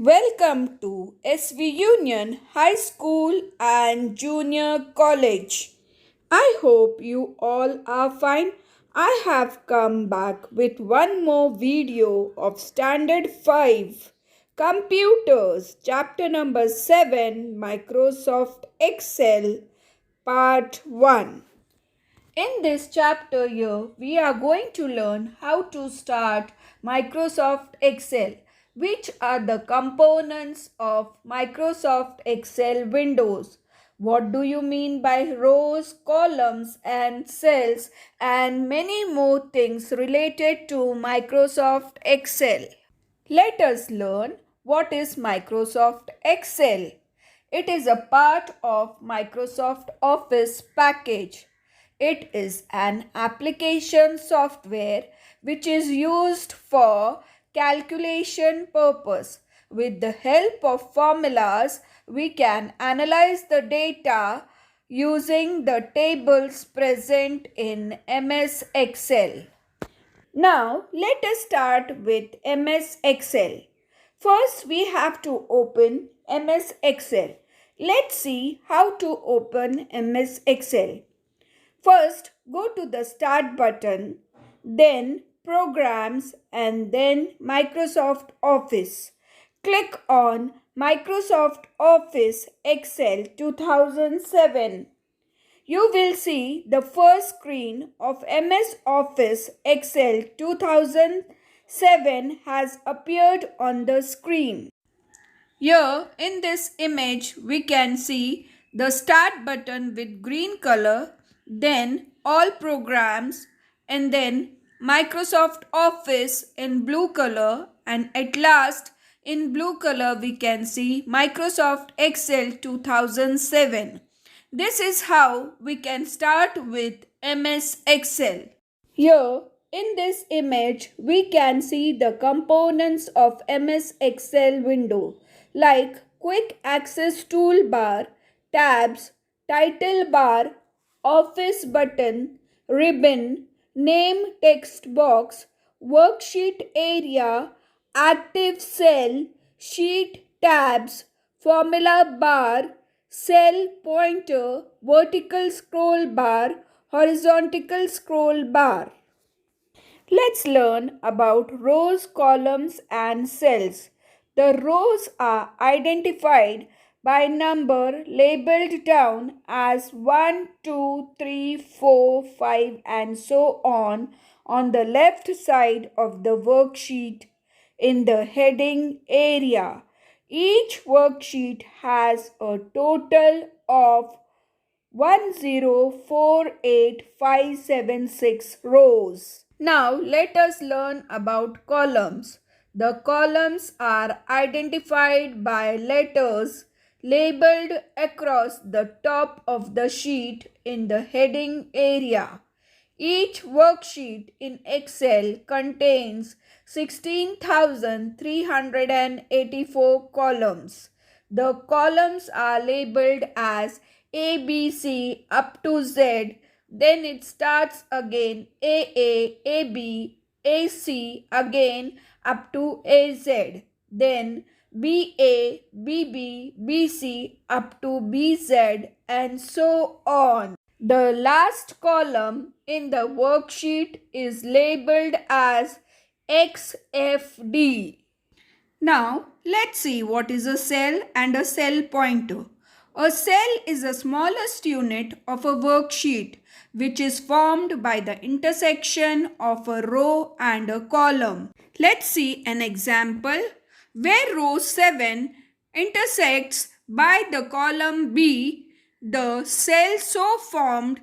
Welcome to SV Union High School and Junior College. I hope you all are fine. I have come back with one more video of Standard 5 Computers, Chapter number 7 Microsoft Excel, Part 1. In this chapter here, we are going to learn how to start Microsoft Excel, which are the components of Microsoft Excel windows. What do you mean by rows, columns and cells and many more things related to Microsoft Excel. Let us learn what is Microsoft Excel. It is a part of Microsoft Office package. It is an application software which is used for calculation purpose. With the help of formulas, we can analyze the data using the tables present in MS Excel. Now, let us start with MS Excel. First, we have to open MS Excel. Let's see how to open MS Excel. First, go to the Start button, then Programs and then Microsoft Office. Click on Microsoft Office Excel 2007. You will see the first screen of MS Office Excel 2007 has appeared on the screen. Here in this image we can see the Start button with green color, then All Programs and then Microsoft Office in blue color, and at last in blue color we can see Microsoft Excel 2007. This is how we can start with MS Excel. Here in this image we can see the components of MS Excel window like Quick Access Toolbar, Tabs, Title Bar, Office button, Ribbon, Name text box, Worksheet area, Active Cell, Sheet tabs, Formula bar, Cell pointer, Vertical scroll bar, Horizontal scroll bar. Let's learn about rows, columns and cells. The rows are identified by number labeled down as 1, 2, 3, 4, 5 and so on the left side of the worksheet in the heading area. Each worksheet has a total of 1048576 rows. Now let us learn about columns. The columns are identified by letters labeled across the top of the sheet in the heading area. Each worksheet in Excel contains 16,384 columns. The columns are labeled as A, B, C up to Z. Then it starts again AA, AB, AC again up to AZ. Then BA, BB, BC up to BZ and so on. The last column in the worksheet is labeled as XFD. Now, let's see what is a cell and a cell pointer. A cell is the smallest unit of a worksheet which is formed by the intersection of a row and a column. Let's see an example where row 7 intersects by the column B. The cell so formed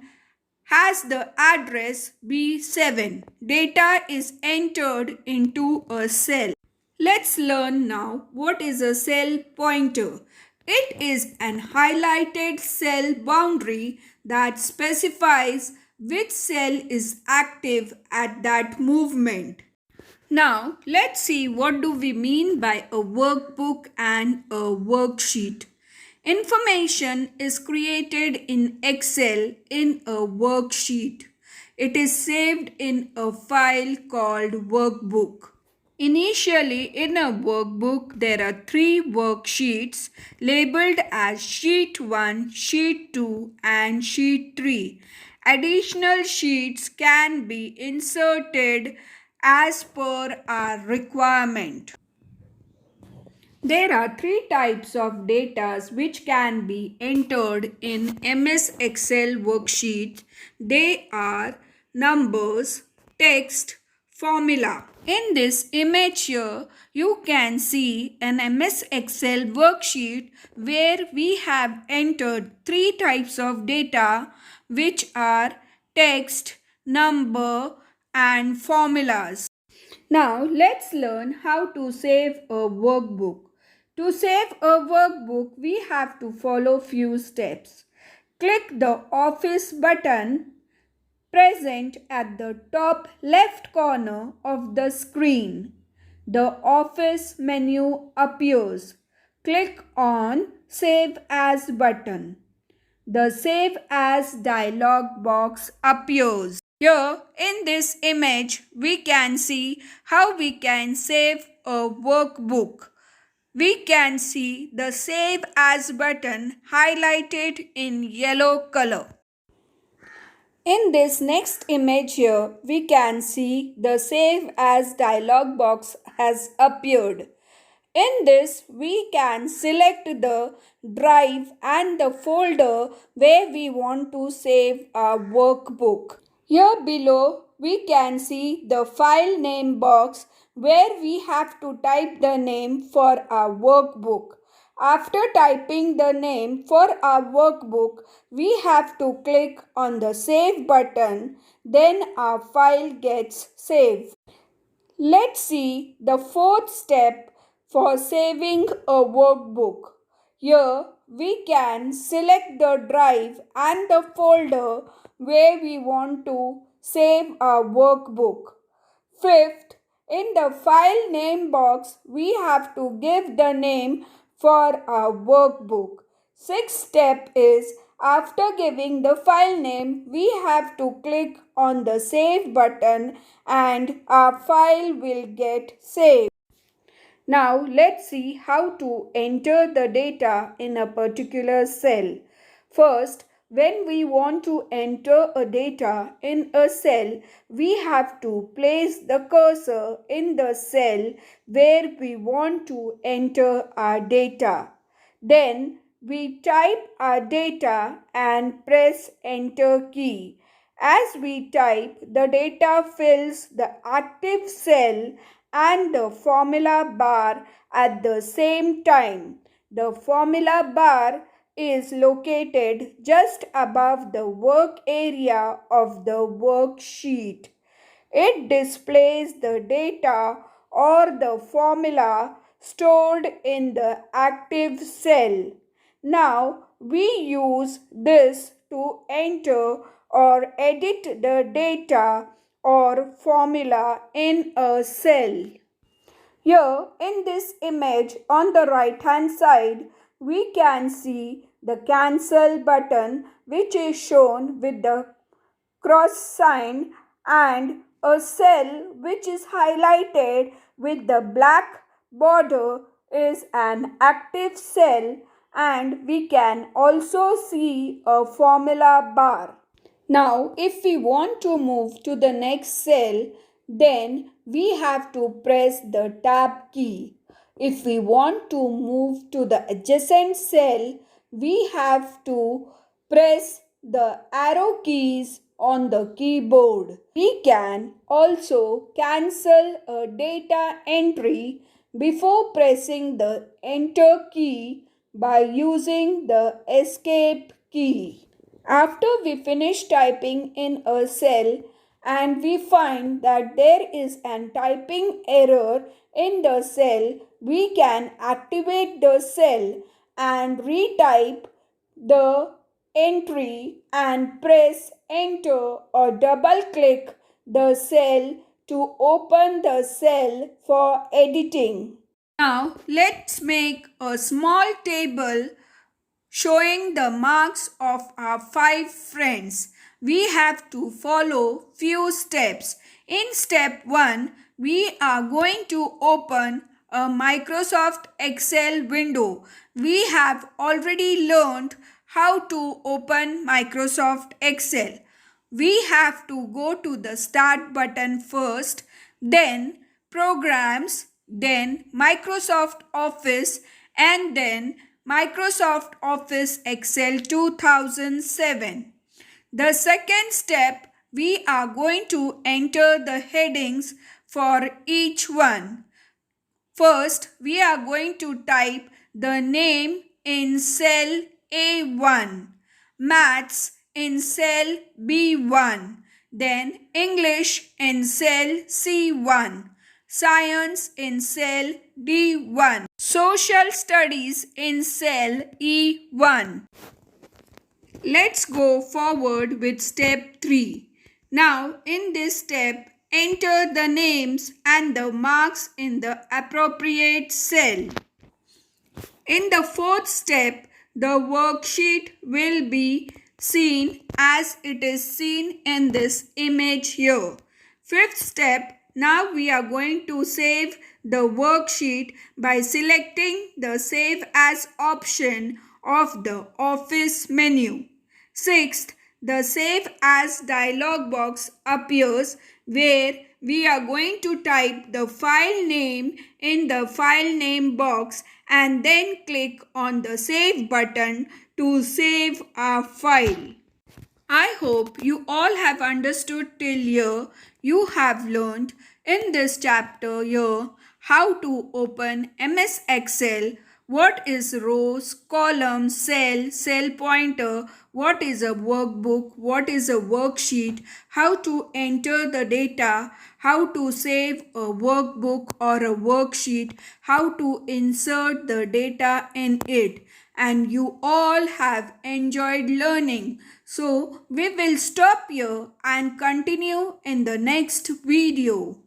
has the address B7. Data is entered into a cell. Let's learn now what is a cell pointer. It is an highlighted cell boundary that specifies which cell is active at that movement. Now let's see what do we mean by a workbook and a worksheet. Information is created in Excel in a worksheet. It is saved in a file called Workbook. Initially, in a workbook, there are three worksheets labeled as Sheet 1, Sheet 2, and Sheet 3. Additional sheets can be inserted as per our requirement. There are three types of data which can be entered in MS Excel worksheet. They are numbers, text, formula. In this image here, you can see an MS Excel worksheet where we have entered three types of data which are text, number, and formulas. Now let's learn how to save a workbook. To save a workbook, we have to follow few steps. Click the Office button present at the top left corner of the screen. The Office menu appears. Click on Save As button. The Save As dialog box appears. Here in this image, we can see how we can save a workbook. We can see the Save As button highlighted in yellow color. In this next image here, we can see the Save As dialog box has appeared. In this, we can select the drive and the folder where we want to save our workbook. Here below, we can see the file name box where we have to type the name for our workbook. After typing the name for our workbook, we have to click on the Save button. Then our file gets saved. Let's see the fourth step for saving a workbook. Here we can select the drive and the folder where we want to save our workbook. Fifth, in the file name box, we have to give the name for our workbook. Sixth step is after giving the file name, we have to click on the Save button and our file will get saved. Now let's see how to enter the data in a particular cell. First, when we want to enter a data in a cell, we have to place the cursor in the cell where we want to enter our data. Then we type our data and press enter key. As we type, the data fills the active cell and the formula bar at the same time. The formula bar is located just above the work area of the worksheet. It displays the data or the formula stored in the active cell. Now we use this to enter or edit the data or formula in a cell. Here in this image on the right hand side, we can see the cancel button which is shown with the cross sign and a cell which is highlighted with the black border is an active cell, and we can also see a formula bar. Now, if we want to move to the next cell, then we have to press the tab key. If we want to move to the adjacent cell, we have to press the arrow keys on the keyboard. We can also cancel a data entry before pressing the enter key by using the escape key. After we finish typing in a cell and we find that there is an typing error in the cell, we can activate the cell and retype the entry and press enter or double click the cell to open the cell for editing. Now let's make a small table showing the marks of our 5 friends. We have to follow few steps. In step 1, we are going to open a Microsoft Excel window. We have already learned how to open Microsoft Excel. We have to go to the Start button first, then Programs, then Microsoft Office, and then Microsoft Office Excel 2007. The second step, we are going to enter the headings for each one. First, we are going to type the name in cell A1, Maths in cell B1, then English in cell C1, Science in cell D1, Social Studies in cell E1. Let's go forward with step 3. Now, in this step, enter the names and the marks in the appropriate cell. In the fourth step, the worksheet will be seen as it is seen in this image here. Fifth step, now we are going to save the worksheet by selecting the Save As option of the Office menu. Sixth, the Save As dialog box appears where we are going to type the file name in the file name box and then click on the Save button to save our file. I hope you all have understood till here. You have learned in this chapter here how to open MS Excel, what is rows, columns, cell pointer, what is a workbook, what is a worksheet, how to enter the data, how to save a workbook or a worksheet, how to insert the data in it. And you all have enjoyed learning. So we will stop here and continue in the next video.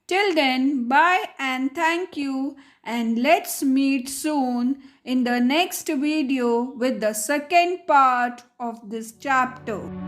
Till then, bye and thank you, and let's meet soon in the next video with the second part of this chapter.